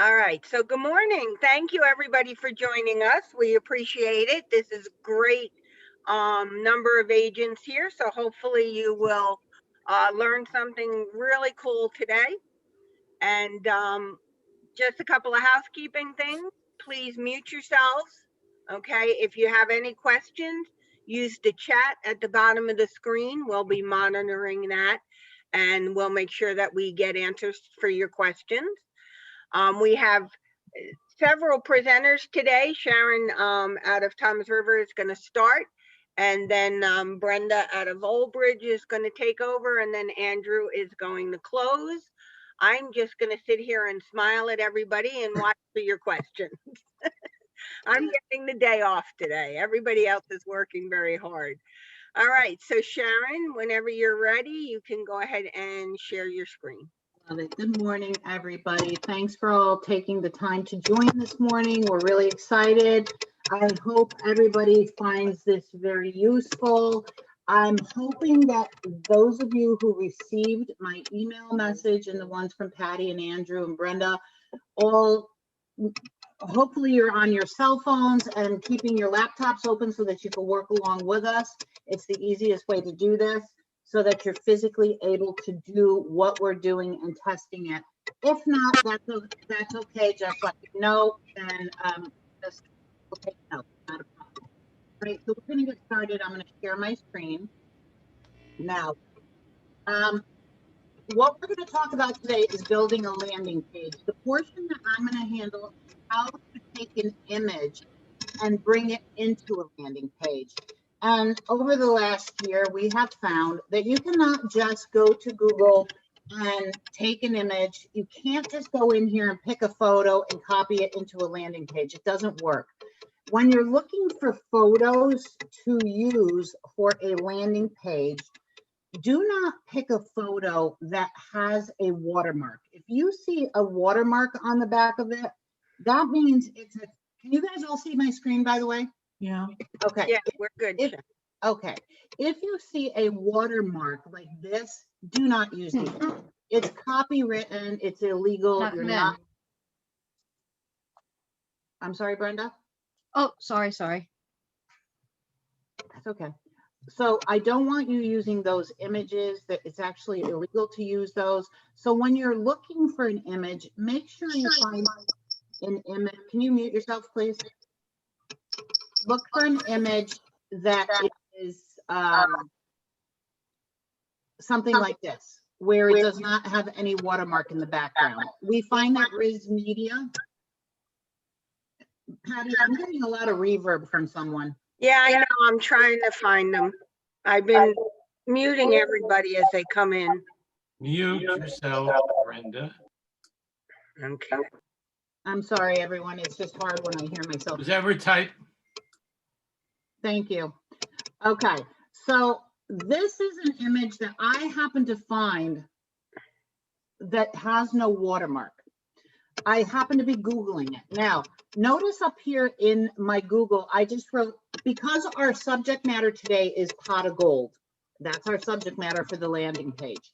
All right, so good morning. Thank you everybody for joining us. We appreciate it. This is great number of agents here, so hopefully you will learn something really cool today. And just a couple of housekeeping things. Please mute yourselves. Okay, if you have any questions, use the chat at the bottom of the screen. We'll be monitoring that and we'll make sure that we get answers for your questions. We have several presenters today. Sharon out of Toms River is going to start, and then Brenda out of Old Bridge is going to take over, and then Andrew is going to close. I'm just going to sit here and smile at everybody and watch for your questions. I'm getting the day off today. Everybody else is working very hard. All right, so Sharon, whenever you're ready, you can go ahead and share your screen. Good morning, everybody. Thanks for all taking the time to join this morning. We're really excited. I hope everybody finds this very useful. I'm hoping that those of you who received my email message and the ones from Patty and Andrew and Brenda, all hopefully you're on your cell phones and keeping your laptops open so that you can work along with us. It's the easiest way to do this, so that you're physically able to do what we're doing and testing it. If not, that's okay. Just let me know, and just okay, no, not a problem. All right, so we're going to get started. I'm going to share my screen now. What we're going to talk about today is building a landing page. The portion that I'm going to handle is how to take an image and bring it into a landing page. And over the last year, we have found that you cannot just go to Google and take an image. You can't just go in here and pick a photo and copy it into a landing page. It doesn't work. When you're looking for photos to use for a landing page, do not pick a photo that has a watermark. If you see a watermark on the back of it, that means it's a, can you guys all see my screen, by the way? Yeah. Okay. Yeah, we're good. Okay. If you see a watermark like this, do not use it. It's copywritten. It's illegal. You're not. I'm sorry, Brenda. Oh, sorry. That's okay. So I don't want you using those images. That it's actually illegal to use those. So when you're looking for an image, make sure you find an image. Can you mute yourself, please? Look for an image that is something like this, where it does not have any watermark in the background. We find that Riz Media. Patty, I'm getting a lot of reverb from someone. Yeah, I know. I'm trying to find them. I've been muting everybody as they come in. Mute yourself, Brenda. Okay. I'm sorry, everyone. It's just hard when I hear myself. Was ever type? Thank you. Okay, so this is an image that I happen to find that has no watermark. I happen to be Googling it. Now, notice up here in my Google, I just wrote, because our subject matter today is pot of gold. That's our subject matter for the landing page.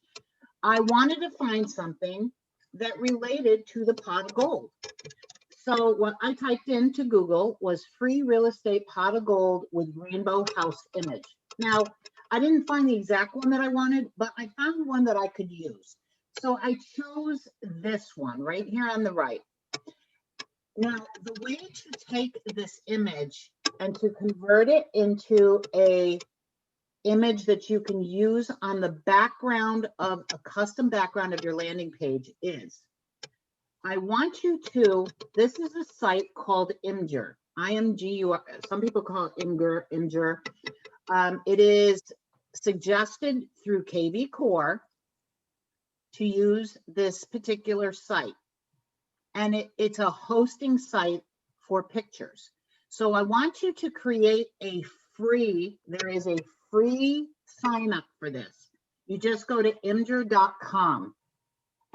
I wanted to find something that related to the pot of gold. So what I typed into Google was free real estate pot of gold with rainbow house image. Now, I didn't find the exact one that I wanted, but I found one that I could use. So I chose this one right here on the right. Now, the way to take this image and to convert it into a image that you can use on the background of a custom background of your landing page is, I want you to, this is a site called Imgur, I-M-G-U-R, some people call it Imgur. It is suggested through KV Core to use this particular site. And it's a hosting site for pictures. So I want you to create a free, there is a free sign up for this. You just go to imgur.com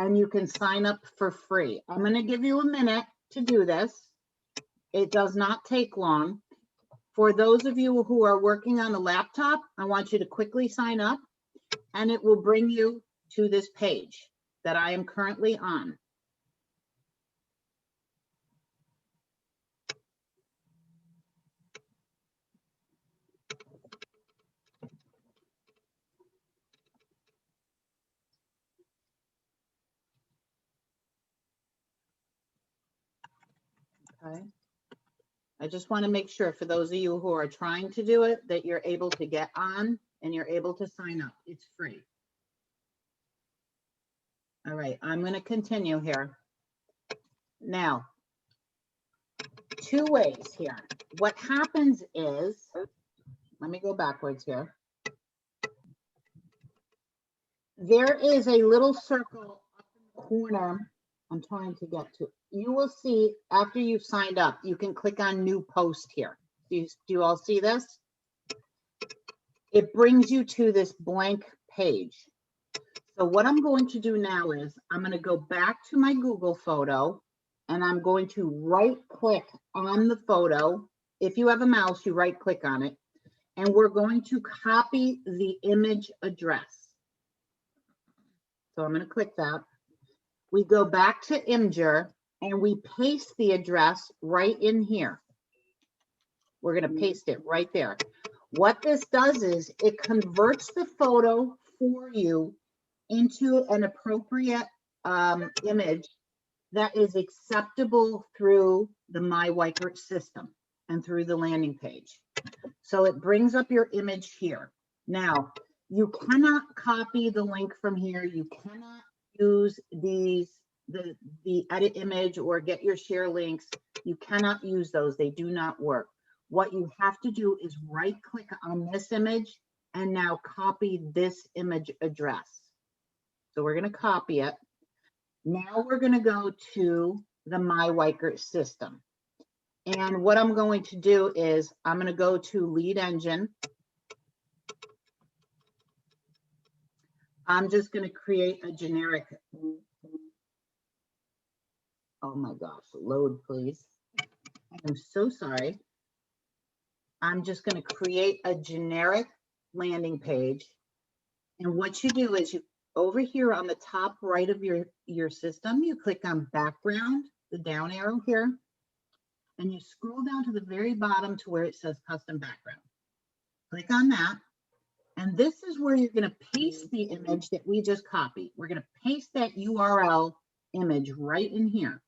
and you can sign up for free. I'm going to give you a minute to do this. It does not take long. For those of you who are working on a laptop, I want you to quickly sign up and it will bring you to this page that I am currently on. Okay. I just want to make sure for those of you who are trying to do it, that you're able to get on and you're able to sign up. It's free. All right, I'm going to continue here. Now, two ways here. What happens is, let me go backwards here. There is a little circle up in the corner I'm trying to get to. You will see after you've signed up, you can click on new post here. Do you all see this? It brings you to this blank page. So what I'm going to do now is I'm going to go back to my Google photo and I'm going to right click on the photo. If you have a mouse, you right click on it and we're going to copy the image address. So I'm going to click that. We go back to Imgur and we paste the address right in here. We're going to paste it right there. What this does is it converts the photo for you into an appropriate image that is acceptable through the MyWeikert system and through the landing page. So it brings up your image here. Now, you cannot copy the link from here. You cannot use the edit image or get your share links. You cannot use those. They do not work. What you have to do is right click on this image and now copy this image address. So we're going to copy it. Now we're going to go to the MyWeikert system. And what I'm going to do is I'm going to go to Lead Engine. I'm just going to create a generic. Oh my gosh, load please. I'm so sorry. I'm just going to create a generic landing page. And what you do is you over here on the top right of your system, you click on background, the down arrow here, and you scroll down to the very bottom to where it says custom background. Click on that. And this is where you're going to paste the image that we just copied. We're going to paste that URL image right in here.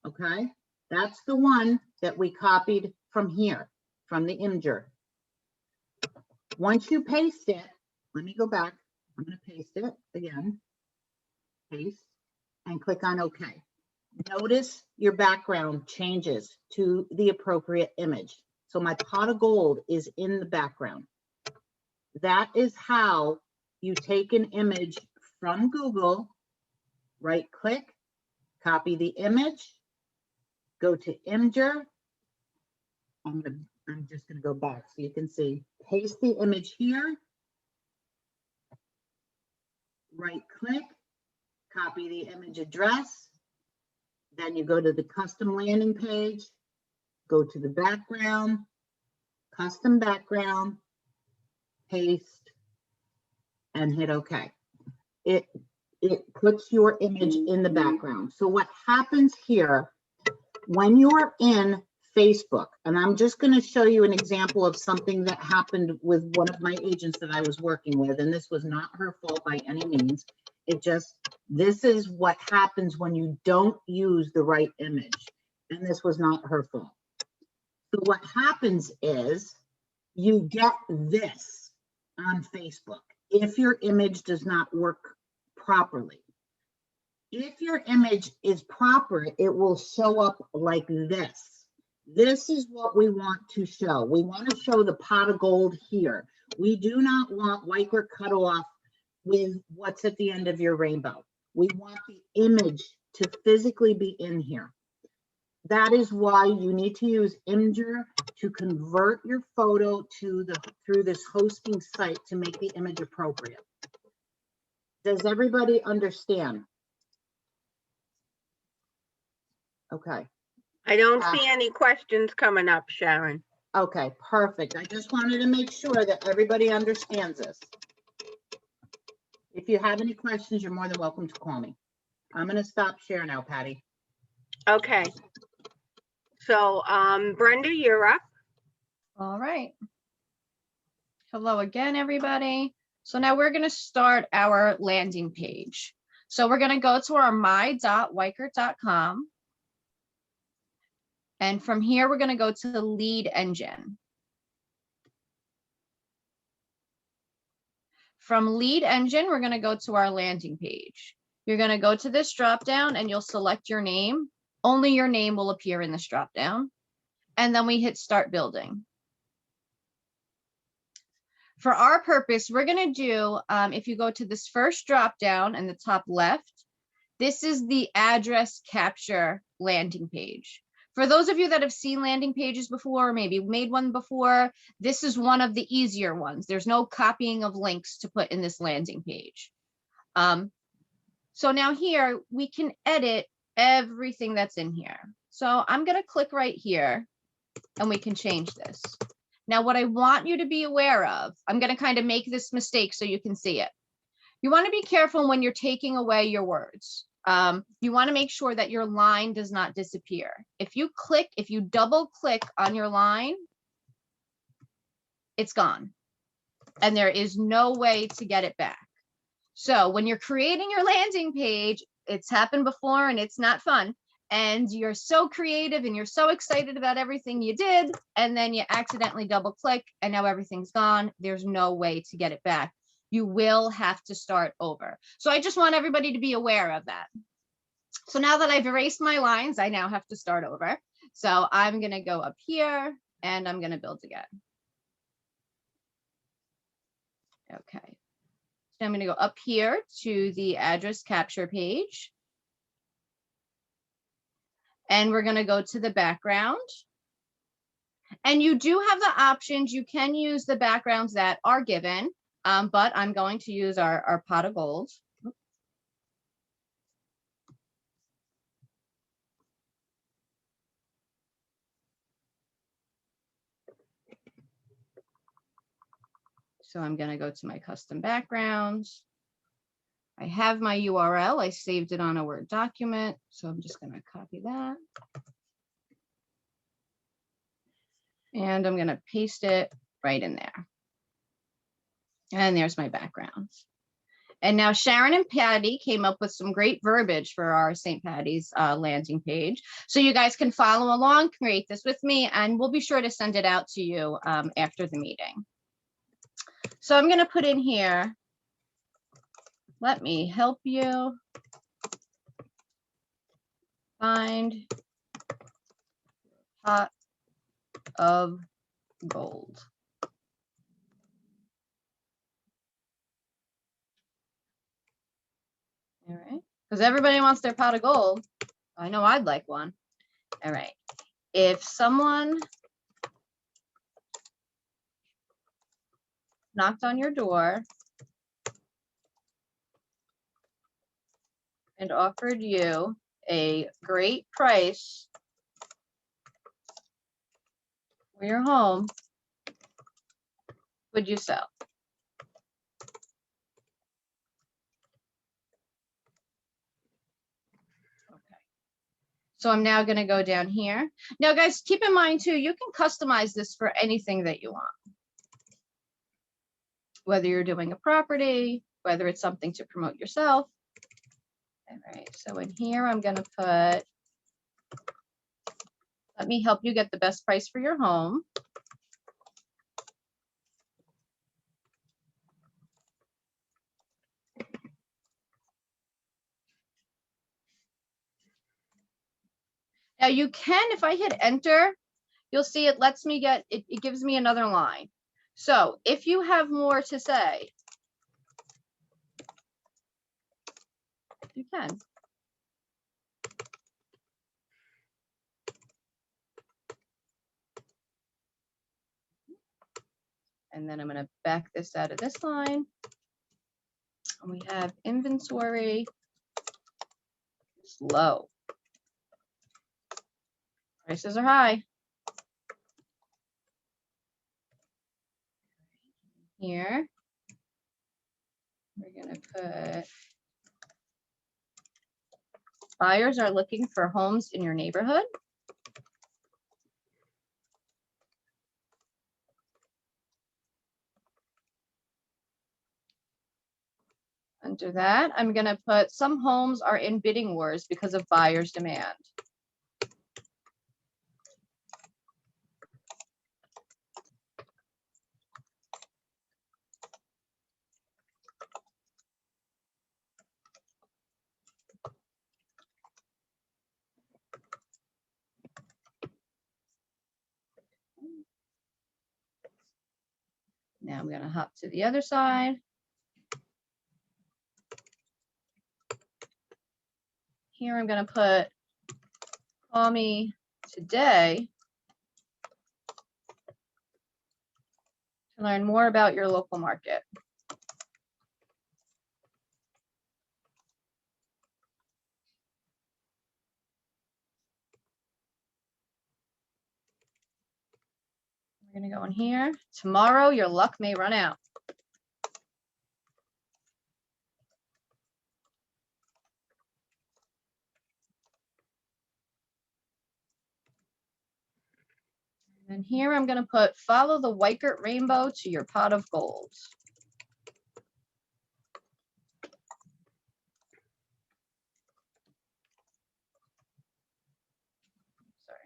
Okay. That's the one that we copied from here, from the Imgur. Once you paste it, let me go back. I'm going to paste it again, paste, and click on OK. Notice your background changes to the appropriate image. So my pot of gold is in the background. That is how you take an image from Google, right click, copy the image, go to Imgur. I'm just going to go back so you can see, paste the image here. Right click, copy the image address, then you go to the custom landing page, go to the background, custom background, paste, and hit OK. It puts your image in the background. So what happens here, when you're in Facebook, and I'm just going to show you an example of something that happened with one of my agents that I was working with, and this was not her fault by any means. This is what happens when you don't use the right image, and this was not her fault. So what happens is you get this on Facebook if your image does not work properly. If your image is proper, it will show up like this. This is what we want to show. We want to show the pot of gold here. We do not want Weikert cutoff with what's at the end of your rainbow. We want the image to physically be in here. That is why you need to use Imgur to convert your photo to through this hosting site to make the image appropriate. Does everybody understand? Okay. I don't see any questions coming up, Sharon. Okay, perfect. I just wanted to make sure that everybody understands this. If you have any questions, you're more than welcome to call me. I'm going to stop sharing now, Patty. Okay. So, Brenda, you're up. All right. Hello again, everybody. So now we're going to start our landing page. So we're going to go to our my.weikert.com. And from here, we're going to go to the lead engine. From lead engine, we're going to go to our landing page. You're going to go to this drop down and you'll select your name. Only your name will appear in this drop down. And then we hit start building. For our purpose, we're going to do, if you go to this first drop down in the top left, this is the address capture landing page. For those of you that have seen landing pages before, or maybe made one before, this is one of the easier ones. There's no copying of links to put in this landing page. So now here we can edit everything that's in here. So I'm going to click right here and we can change this. Now, what I want you to be aware of, I'm going to kind of make this mistake so you can see it. You want to be careful when you're taking away your words. You want to make sure that your line does not disappear. If you double click on your line, it's gone. And there is no way to get it back. So when you're creating your landing page, it's happened before and it's not fun. And you're so creative and you're so excited about everything you did. And then you accidentally double click and now everything's gone. There's no way to get it back. You will have to start over. So I just want everybody to be aware of that. So now that I've erased my lines, I now have to start over. So I'm going to go up here and I'm going to build again. Okay. So I'm going to go up here to the address capture page. And we're going to go to the background. And you do have the options. You can use the backgrounds that are given. But I'm going to use our pot of gold. So I'm going to go to my custom backgrounds. I have my URL. I saved it on a Word document. So I'm just going to copy that. And I'm going to paste it right in there. And there's my backgrounds. And now Sharon and Patty came up with some great verbiage for our St. Patty's landing page. So you guys can follow along, create this with me, and we'll be sure to send it out to you after the meeting. So I'm going to put in here, let me help you find pot of gold. All right, because everybody wants their pot of gold. I know I'd like one. All right, if someone knocked on your door and offered you a great price for your home, would you sell? So I'm now going to go down here. Now, guys, keep in mind, too, you can customize this for anything that you want. Whether you're doing a property, whether it's something to promote yourself. All right, so in here, I'm going to put, let me help you get the best price for your home. Now you can, if I hit enter, you'll see it lets me get, it gives me another line. So if you have more to say, you can. And then I'm going to back this out of this line. And we have inventory is low. Prices are high. Here, we're going to put buyers are looking for homes in your neighborhood. Under that, I'm going to put some homes are in bidding wars because of buyers' demand. I'm gonna hop to the other side. Here I'm gonna put call me today to learn more about your local market. We're gonna go in here. Tomorrow, your luck may run out. And here I'm gonna put follow the Weichert rainbow to your pot of gold. Sorry.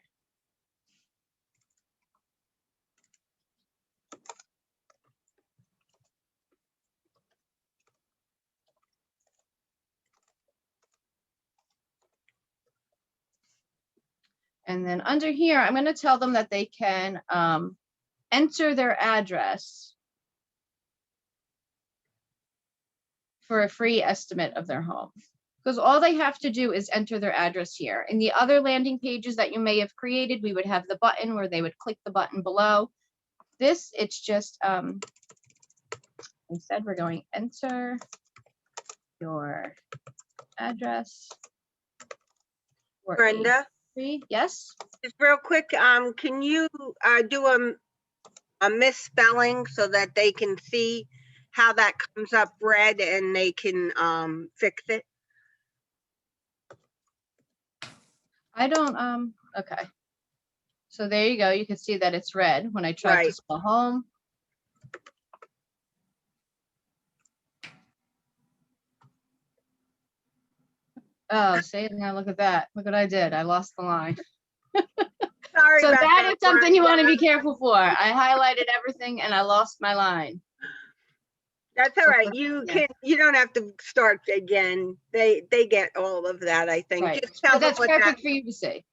And then under here, I'm gonna tell them that they can enter their address for a free estimate of their home. Because all they have to do is enter their address here. In the other landing pages that you may have created, we would have the button where they would click the button below. This, it's just, instead we're going enter your address. for a Brenda, free, yes? just real quick, can you do a misspelling so that they can see how that comes up red and they can fix it? I don't, okay. So there you go. You can see that it's red when I tried to Right. spell home. Oh, see, now look at that. Look what I did. I lost the line. Sorry So about that is something you want to Brenda. be careful for. I highlighted everything and I lost my line. That's all So right. for- You yeah. can, you don't have to start again. They get all of that, I think. Right. Just tell But them that's what that, perfect for you to see.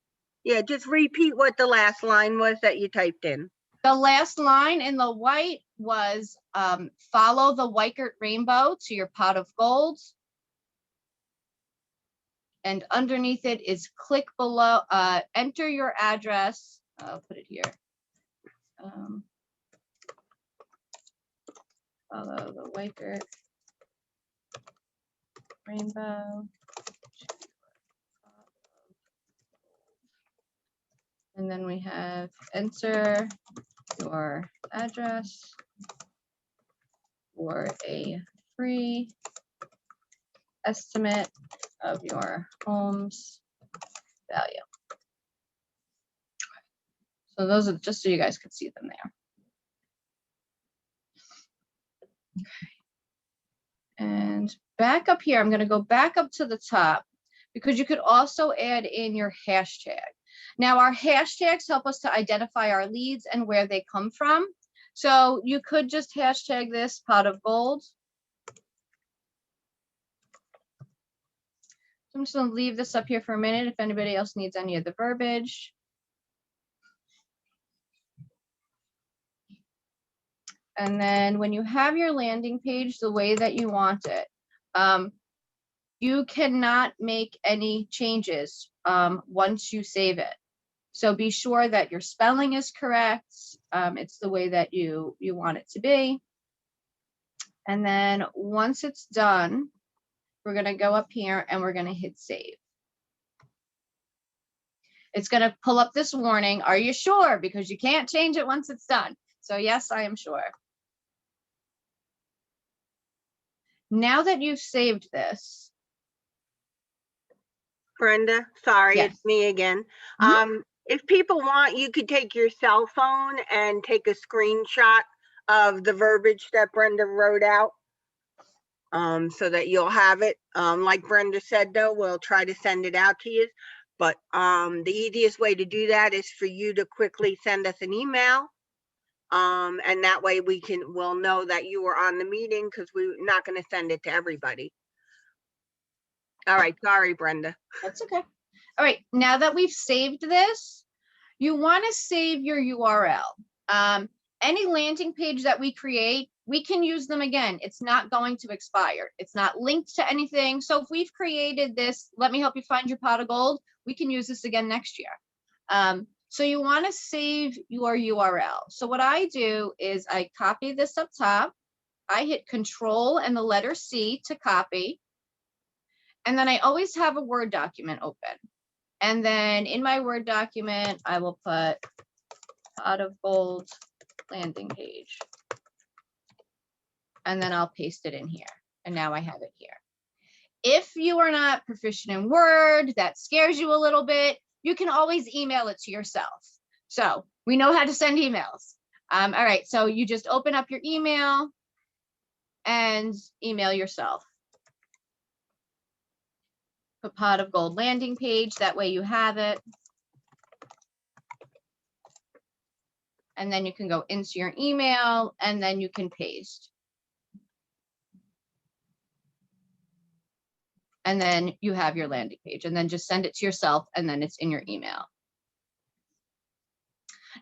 yeah, just repeat what the last line was that you typed in. The last line in the white was follow the Weichert rainbow to your pot of gold. And underneath it is click below, enter your address. I'll put it here. Follow the Weichert rainbow. And then we have enter your address for a free estimate of your home's value. So those are just so you guys could see them there. Okay. And back up here, I'm going to go back up to the top because you could also add in your hashtag. Now our hashtags help us to identify our leads and where they come from. So you could just hashtag this pot of gold. So I'm just going to leave this up here for a minute if anybody else needs any of the verbiage. And then when you have your landing page the way that you want it, you cannot make any changes once you save it. So be sure that your spelling is correct. It's the way that you want it to be. And then once it's done, we're going to go up here and we're going to hit save. It's going to pull up this warning. Are you sure? Because you can't change it once it's done. So yes, I am sure. Now that you've saved this. Brenda, sorry, Yes. it's me again. Mhm. If people want, you could take your cell phone and take a screenshot of the verbiage that Brenda wrote out. So that you'll have it. Like Brenda said, though, we'll try to send it out to you. But the easiest way to do that is for you to quickly send us an email. And that way we'll know that you were on the meeting because we're not going to send it to everybody. All right, sorry, Brenda. That's okay. All right, now that we've saved this, you want to save your URL. Any landing page that we create, we can use them again. It's not going to expire. It's not linked to anything. So if we've created this, let me help you find your pot of gold, we can use this again next year. So you want to save your URL. So what I do is I copy this up top. I hit Control and the letter C to copy. And then I always have a Word document open. And then in my Word document, I will put pot of gold landing page. And then I'll paste it in here. And now I have it here. If you are not proficient in Word, that scares you a little bit, you can always email it to yourself. So we know how to send emails. All right, so you just open up your email and email yourself. Put pot of gold landing page, that way you have it. And then you can go into your email and then you can paste. And then you have your landing page, and then just send it to yourself, and then it's in your email.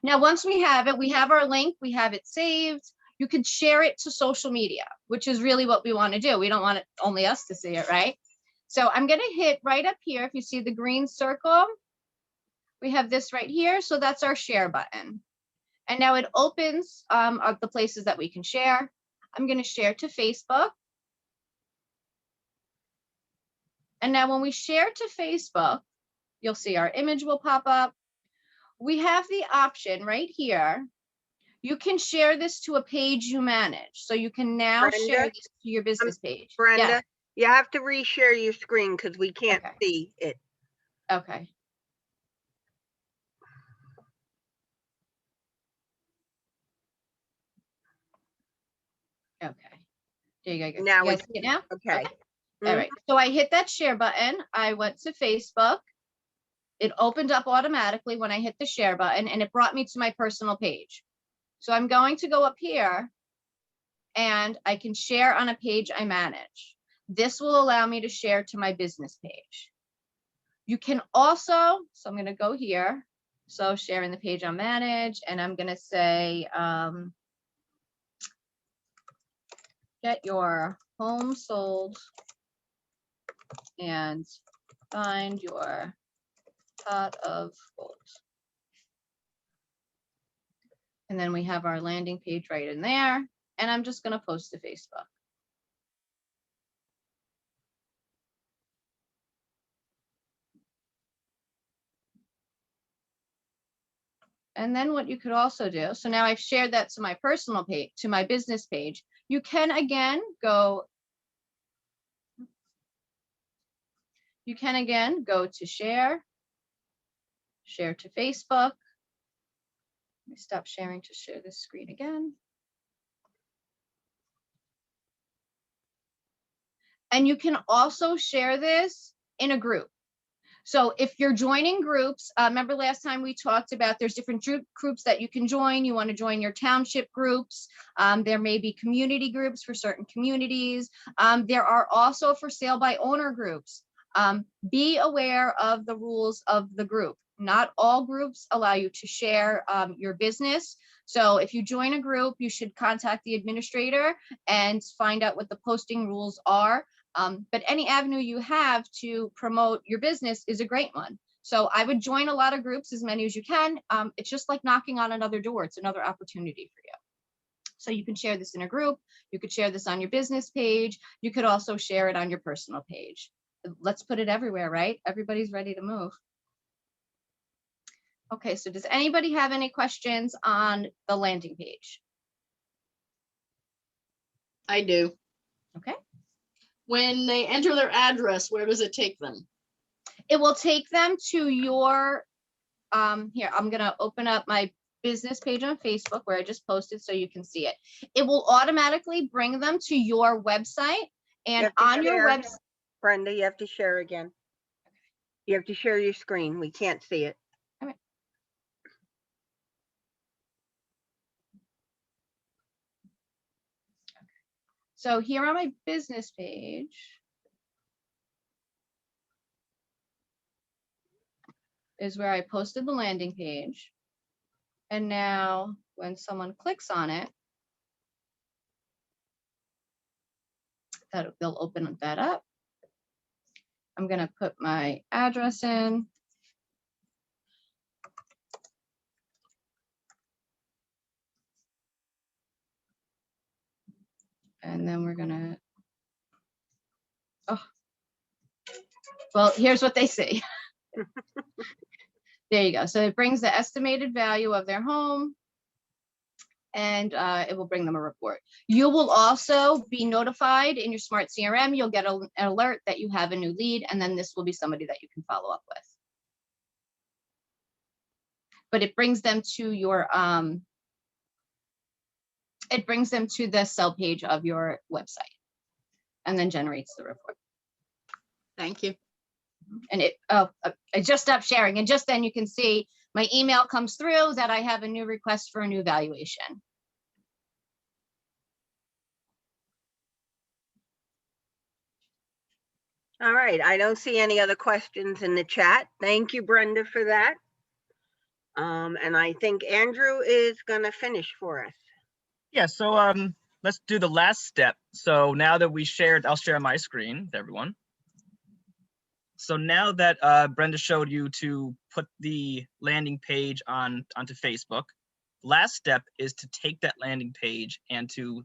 Now, once we have it, we have our link, we have it saved. You could share it to social media, which is really what we want to do. We don't want it only us to see it, right? So I'm going to hit right up here. If you see the green circle, we have this right here. So that's our share button. And now it opens the places that we can share. I'm going to share to Facebook. And now when we share to Facebook, you'll see our image will pop up. We have the option right here. You can share this to a page you manage. So you can now Brenda? share this to your business page. Brenda, Yeah. you have to reshare your screen because we can't Okay. see it. Okay. Okay. There you go. Now You guys it's see it now? okay. All right. So I hit that share button. I went to Facebook. It opened up automatically when I hit the share button, and it brought me to my personal page. So I'm going to go up here and I can share on a page I manage. This will allow me to share to my business page. You can also, so I'm going to go here. So sharing the page I manage, and I'm going to say, get your home sold and find your pot of gold. And then we have our landing page right in there. And I'm just going to post to Facebook. And then what you could also do, so now I've shared that to my personal page, to my business page. You can again go to share to Facebook. Let me stop sharing to share this screen again. And you can also share this in a group. So if you're joining groups, remember last time we talked about there's different groups that you can join. You want to join your township groups. There may be community groups for certain communities. There are also for sale by owner groups. Be aware of the rules of the group. Not all groups allow you to share your business. So if you join a group, you should contact the administrator and find out what the posting rules are. But any avenue you have to promote your business is a great one. So I would join a lot of groups, as many as you can. It's just like knocking on another door. It's another opportunity for you. So you can share this in a group. You could share this on your business page. You could also share it on your personal page. Let's put it everywhere, right? Everybody's ready to move. Okay, so does anybody have any questions on the landing page? I do. Okay. When they enter their address, where does it take them? It will take them to your, here, I'm gonna open up my business page on Facebook where I just posted so you can see it. It will automatically bring them to your website, and on your website. Brenda, you have to share again. You have to share your screen. We can't see it. All right. So here on my business page, is where I posted the landing page. And now when someone clicks on it, that they'll open that up. I'm gonna put my address in. And then we're gonna, oh, well, here's what they see. There you go. So it brings the estimated value of their home, and it will bring them a report. You will also be notified in your smart CRM. You'll get an alert that you have a new lead, and then this will be somebody that you can follow up with. But it brings them to your, it brings them to the sell page of your website and then generates the report. Thank you. And it, oh, I just stopped sharing, and just then you can see my email comes through that I have a new request for a new valuation. All right, I don't see any other questions in the chat. Thank you, Brenda, for that. And I think Andrew is gonna finish for us. Yeah, so let's do the last step. So now that we shared, I'll share my screen with everyone. So now that Brenda showed you to put the landing page onto Facebook, last step is to take that landing page and to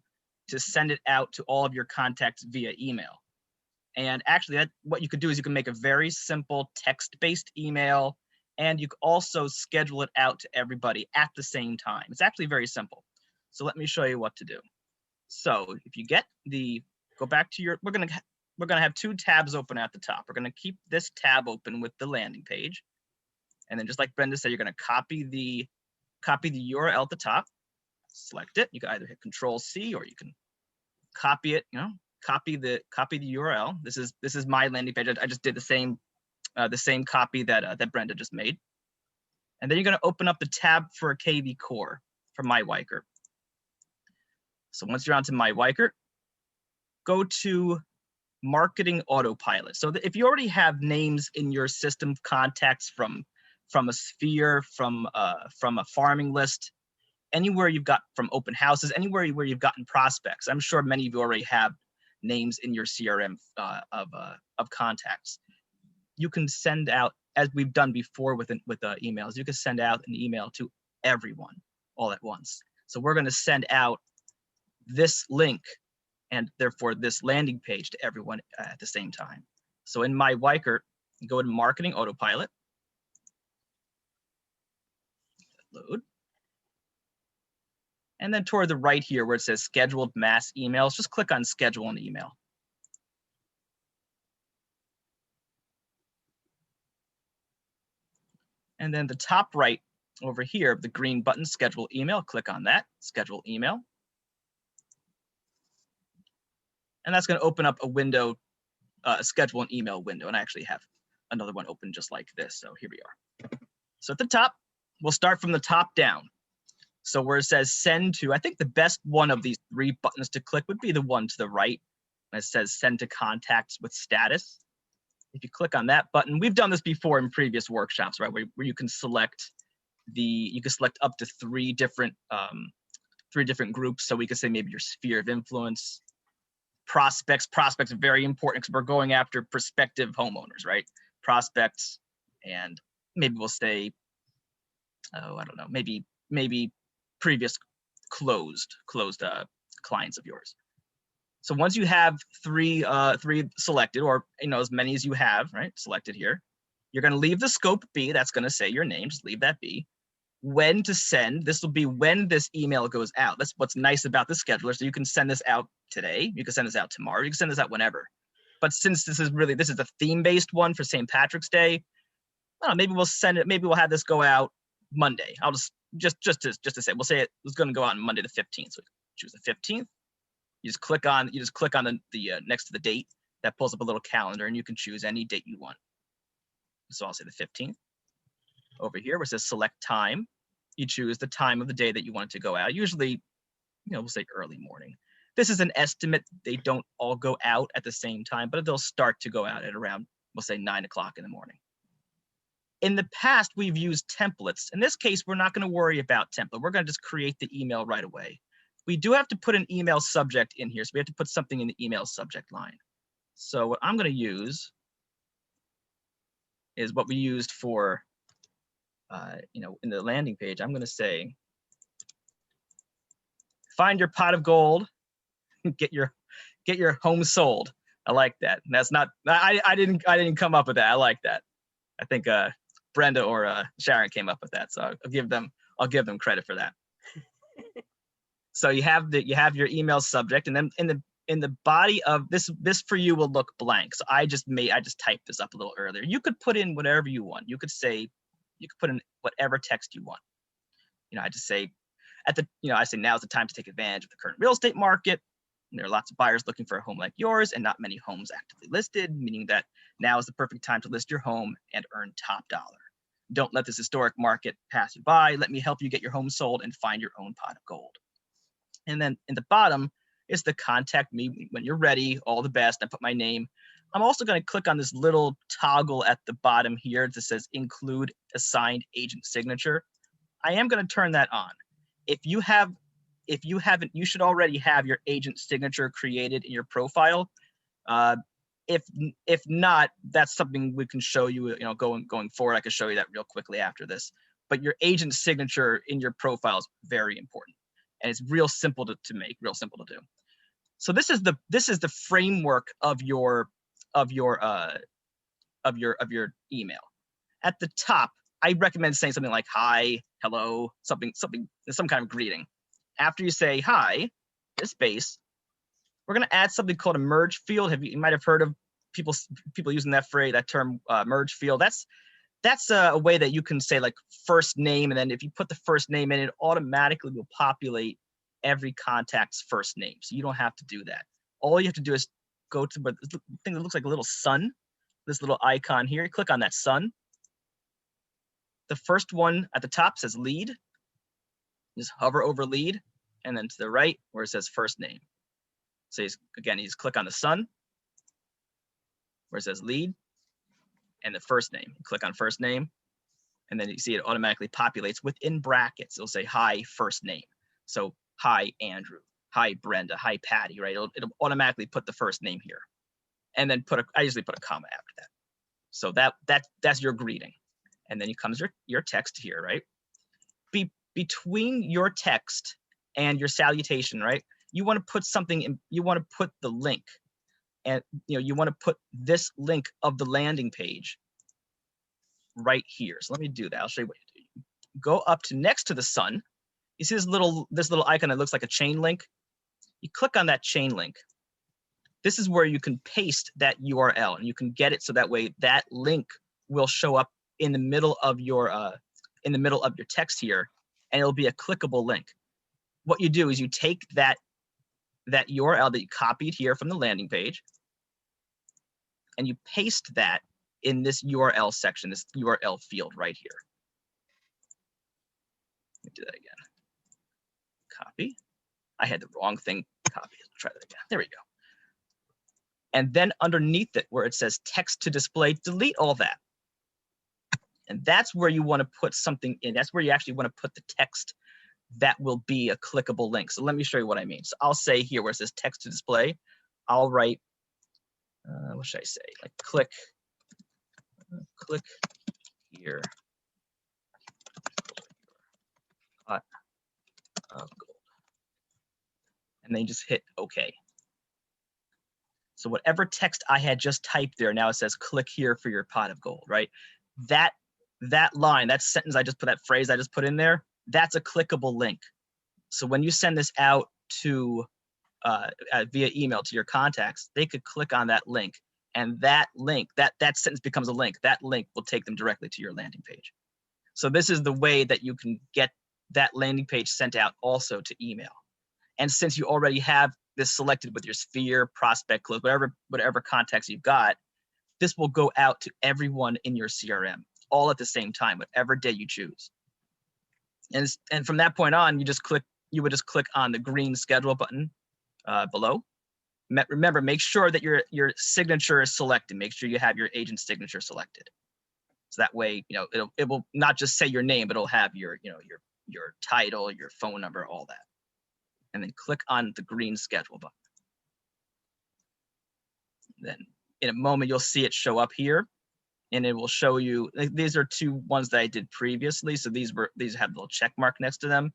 send it out to all of your contacts via email. And actually, what you could do is you can make a very simple text-based email, and you can also schedule it out to everybody at the same time. It's actually very simple. So let me show you what to do. So if you go back to your, we're gonna have two tabs open at the top. We're gonna keep this tab open with the landing page. And then just like Brenda said, you're gonna copy the URL at the top, select it. You can either hit Control-C or you can copy it, copy the URL. This is my landing page. I just did the same copy that Brenda just made. And then you're gonna open up the tab for a KV Core for MyWiker. So once you're onto MyWiker, go to Marketing Autopilot. So if you already have names in your system of contacts from a sphere, from a farming list, anywhere you've got from open houses, anywhere where you've gotten prospects, I'm sure many of you already have names in your CRM of contacts. You can send out, as we've done before with emails, you can send out an email to everyone all at once. So we're going to send out this link and therefore this landing page to everyone at the same time. So in MyWiker, go to Marketing Autopilot, load. And then toward the right here where it says scheduled mass emails, just click on schedule an email. And then the top right over here, the green button, schedule email, click on that, schedule email. And that's going to open up a window, schedule an email window. And I actually have another one open just like this. So here we are. So at the top, we'll start from the top down. So where it says send to, I think the best one of these three buttons to click would be the one to the right. And it says send to contacts with status. If you click on that button, we've done this before in previous workshops, right? Where you can select up to three different groups. So we could say maybe your sphere of influence, prospects are very important because we're going after prospective homeowners, right? Prospects, and maybe we'll say, oh, I don't know, maybe previous closed clients of yours. So once you have three selected, or as many as you have, right, selected here, you're going to leave the scope be. That's going to say your name. Just leave that be. When to send, this will be when this email goes out. That's what's nice about the scheduler. So you can send this out today, you can send this out tomorrow, you can send this out whenever. But since this is a theme-based one for St. Patrick's Day, I don't know, maybe we'll send it, maybe we'll have this go out Monday. I'll just to say, we'll say it was going to go out on Monday the 15th. So choose the 15th. You just click on the next to the date. That pulls up a little calendar, and you can choose any date you want. So I'll say the 15th. Over here where it says select time, you choose the time of the day that you want it to go out. Usually, we'll say early morning. This is an estimate. They don't all go out at the same time, but they'll start to go out at around, we'll say 9 o'clock in the morning. In the past, we've used templates. In this case, we're not going to worry about template. We're going to just create the email right away. we do have to put an email subject in here. So we have to put something in the email subject line. So what I'm going to use is what we used for, in the landing page. I'm going to say, find your pot of gold, get your home sold. I like that. And that's not, I didn't come up with that. I like that. I think Brenda or Sharon came up with that. So I'll give them credit for that. So you have your email subject, and then in the body of this for you will look blank. So I just typed this up a little earlier. You could put in whatever you want. You could put in whatever text you want. I just say I say now's the time to take advantage of the current real estate market. And there are lots of buyers looking for a home like yours and not many homes actively listed, meaning that now is the perfect time to list your home and earn top dollar. Don't let this historic market pass you by. Let me help you get your home sold and find your own pot of gold. And then in the bottom is the contact me when you're ready, all the best. I put my name. I'm also going to click on this little toggle at the bottom here that says include assigned agent signature. I am going to turn that on. If you haven't, you should already have your agent signature created in your profile. If not, that's something we can show you, going forward. I can show you that real quickly after this. But your agent signature in your profile is very important, and it's real simple to make, real simple to do. So this is the framework of your email. At the top, I recommend saying something like hi, hello, some kind of greeting. After you say hi, this space, we're going to add something called a merge field. You might have heard of people using that phrase, that term, merge field. That's a way that you can say like first name, and then if you put the first name in, it automatically will populate every contact's first name. So you don't have to do that. All you have to do is go to the thing that looks like a little sun, this little icon here. Click on that sun. The first one at the top says lead. Just hover over lead, and then to the right where it says first name. So you just click on the sun where it says lead and the first name. You click on first name, and then you see it automatically populates within brackets. It'll say hi first name. So hi Andrew, hi Brenda, hi Patty, right? It'll automatically put the first name here, and then I usually put a comma after that. So that's your greeting, and then comes your text here, right? Between your text and your salutation, right? You want to put something in, you want to put the link, and you want to put this link of the landing page right here. So let me do that. I'll show you what you do. Go up to next to the sun. You see this little icon that looks like a chain link. You click on that chain link. This is where you can paste that URL, and you can get it so that way that link will show up in the middle of your text here, and it'll be a clickable link. What you do is you take that URL that you copied here from the landing page, and you paste that in this URL section, this URL field right here. Let me do that again. Copy. I had the wrong thing copied. Let's try that again. There we go. And then underneath it, where it says text to display, delete all that. And that's where you want to put something in. That's where you actually want to put the text that will be a clickable link. So let me show you what I mean. So I'll say here where it says text to display, I'll write, what should I say? Like click here. Pot of gold. And then just hit OK. So whatever text I had just typed there, now it says click here for your pot of gold, right? That line, that sentence that phrase I just put in there, that's a clickable link. So when you send this out to via email to your contacts, they could click on that link, and that link, that sentence becomes a link. That link will take them directly to your landing page. So this is the way that you can get that landing page sent out also to email. And since you already have this selected with your sphere, prospect, close, whatever contacts you've got, this will go out to everyone in your CRM all at the same time, whatever day you choose. And from that point on, you would just click on the green schedule button below. Remember, make sure that your signature is selected. Make sure you have your agent signature selected. So that way, it will not just say your name, but it'll have your title, your phone number, all that. and then click on the green schedule button. Then in a moment, you'll see it show up here, and it will show you, these are 2 ones that I did previously. So these have a little check mark next to them.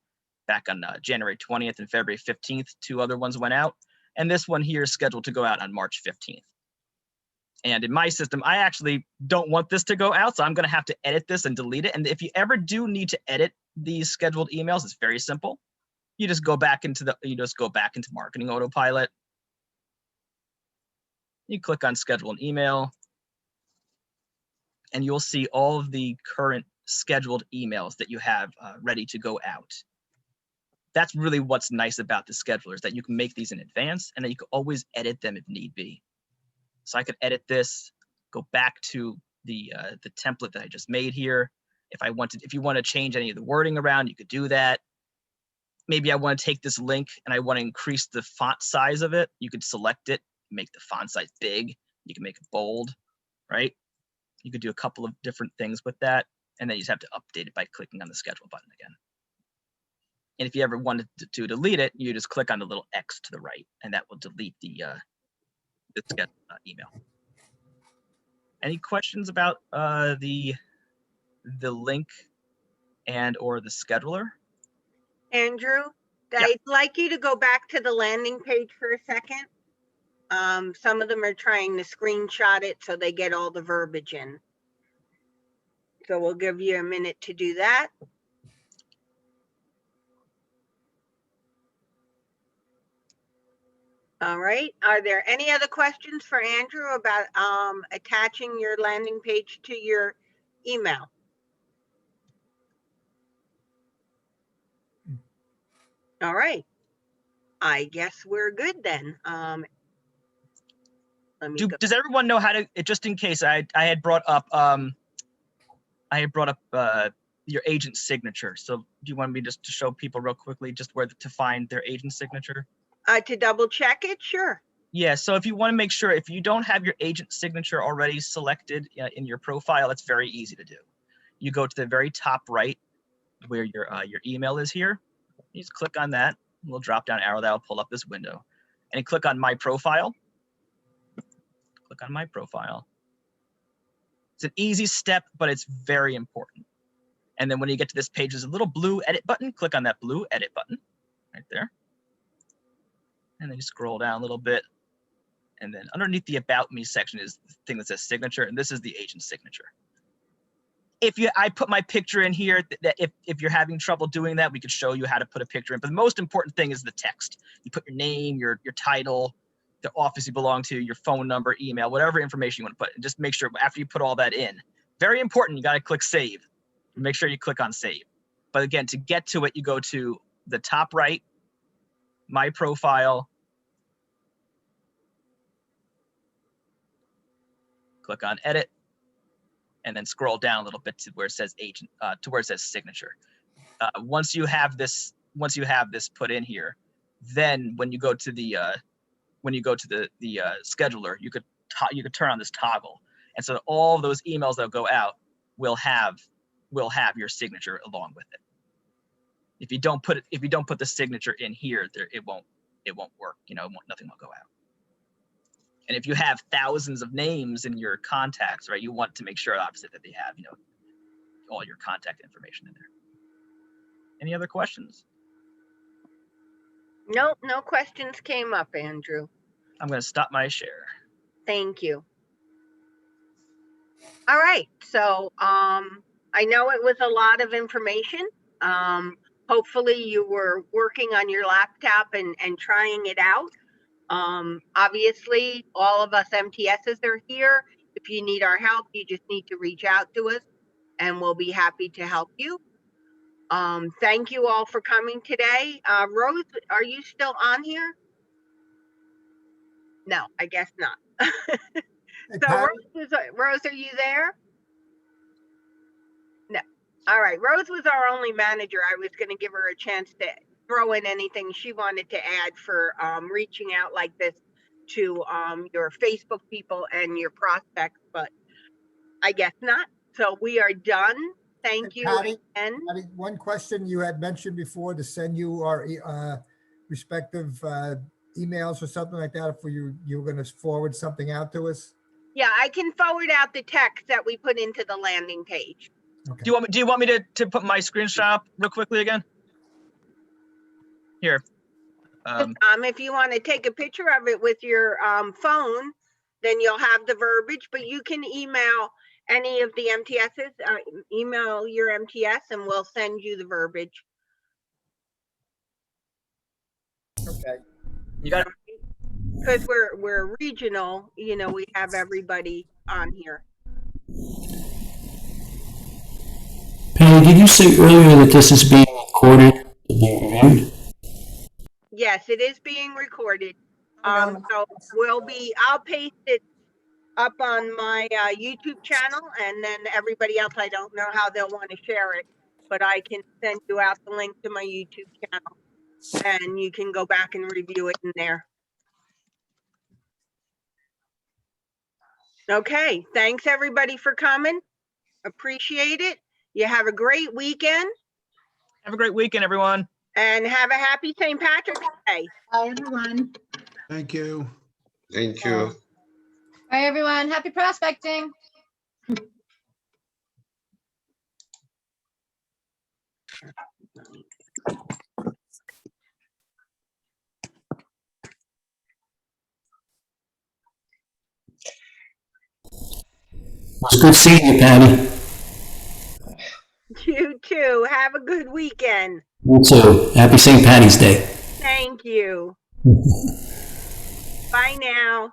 Back on January 20th and February 15th, 2 other ones went out. And this one here is scheduled to go out on March 15th. And in my system, I actually don't want this to go out, so I'm going to have to edit this and delete it. And if you ever do need to edit these scheduled emails, it's very simple. You just go back into Marketing Autopilot. You click on Schedule an Email, and you'll see all of the current scheduled emails that you have ready to go out. That's really what's nice about the scheduler, is that you can make these in advance, and then you can always edit them if need be. So I could edit this, go back to the template that I just made here. If you want to change any of the wording around, you could do that. Maybe I want to take this link and I want to increase the font size of it. You could select it, make the font size big. You can make it bold, right? You could do a couple of different things with that, and then you just have to update it by clicking on the schedule button again. And if you ever wanted to delete it, you just click on the little X to the right, and that will delete the schedule email. Any questions about the link and or the scheduler? Andrew, Yeah. I'd like you to go back to the landing page for a second. Some of them are trying to screenshot it so they get all the verbiage in. So we'll give you a minute to do that. All right. Are there any other questions for Andrew about attaching your landing page to your email? All right. I guess we're good then. Let me go. Does everyone know how to, just in case, I had brought up your agent's signature. So do you want me just to show people real quickly just where to find their agent's signature? To double check it, sure. Yeah, so if you want to make sure, if you don't have your agent signature already selected in your profile, it's very easy to do. You go to the very top right where your email is here. You just click on that little drop down arrow that will pull up this window, and you click on My Profile. Click on My Profile. It's an easy step, but it's very important. And then when you get to this page, there's a little blue edit button. Click on that blue edit button right there. And then you scroll down a little bit. And then underneath the About Me section is the thing that says signature, and this is the agent's signature. I put my picture in here, that if you're having trouble doing that, we could show you how to put a picture in. But the most important thing is the text. You put your name, your title, the office you belong to, your phone number, email, whatever information you want to put. And just make sure after you put all that in, very important, you got to click save. Make sure you click on save. But again, to get to it, you go to the top right, My Profile. Click on edit, and then scroll down a little bit to where it says agent, to where it says signature. Once you have this put in here, then when you go to the scheduler, you could turn on this toggle, and so all those emails that will go out will have your signature along with it. If you don't put the signature in here, it won't work. Nothing will go out. And if you have thousands of names in your contacts, right, you want to make sure obviously that they have, all your contact information in there. Any other questions? Nope, no questions came up, Andrew. I'm going to stop my share. Thank you. All right, so I know it was a lot of information. Hopefully you were working on your laptop and trying it out. Obviously, all of us MTSs are here. If you need our help, you just need to reach out to us and we'll be happy to help you. Thank you all for coming today. Rose, are you still on here? No, I guess not. So Rose, are you there? No. All right, Rose was our only manager. I was going to give her a chance to throw in anything she wanted to add for reaching out like this to your Facebook people and your prospects, but I guess not. So we are done. Thank you. Patty, again. Patty, one question you had mentioned before to send you respective emails or something like that if you were going to forward something out to us? Yeah, I can forward out the text that we put into the landing page. Okay. Do you want me to put my screenshot up real quickly again? Here. If you want to take a picture of it with your phone, then you'll have the verbiage, but you can email any of the MTSs, email your MTS and we'll send you the verbiage. Okay. You got it? Because we're regional, you know, we have everybody on here. Patty, did you say earlier that this is being recorded to be reviewed? Yes, it is being recorded. So I'll paste it up on my YouTube channel, and then everybody else, I don't know how they'll want to share it, but I can send you out the link to my YouTube channel and you can go back and review it in there. Okay, thanks everybody for coming. Appreciate it. You have a great weekend Have a great weekend, everyone. and have a happy St. Patrick's Day. Bye, everyone. Thank you. Thank you. Bye, everyone. Happy prospecting. It was good seeing you, Patty. You too. Have a good weekend. You too. Happy St. Patty's Day. Thank you. Bye now.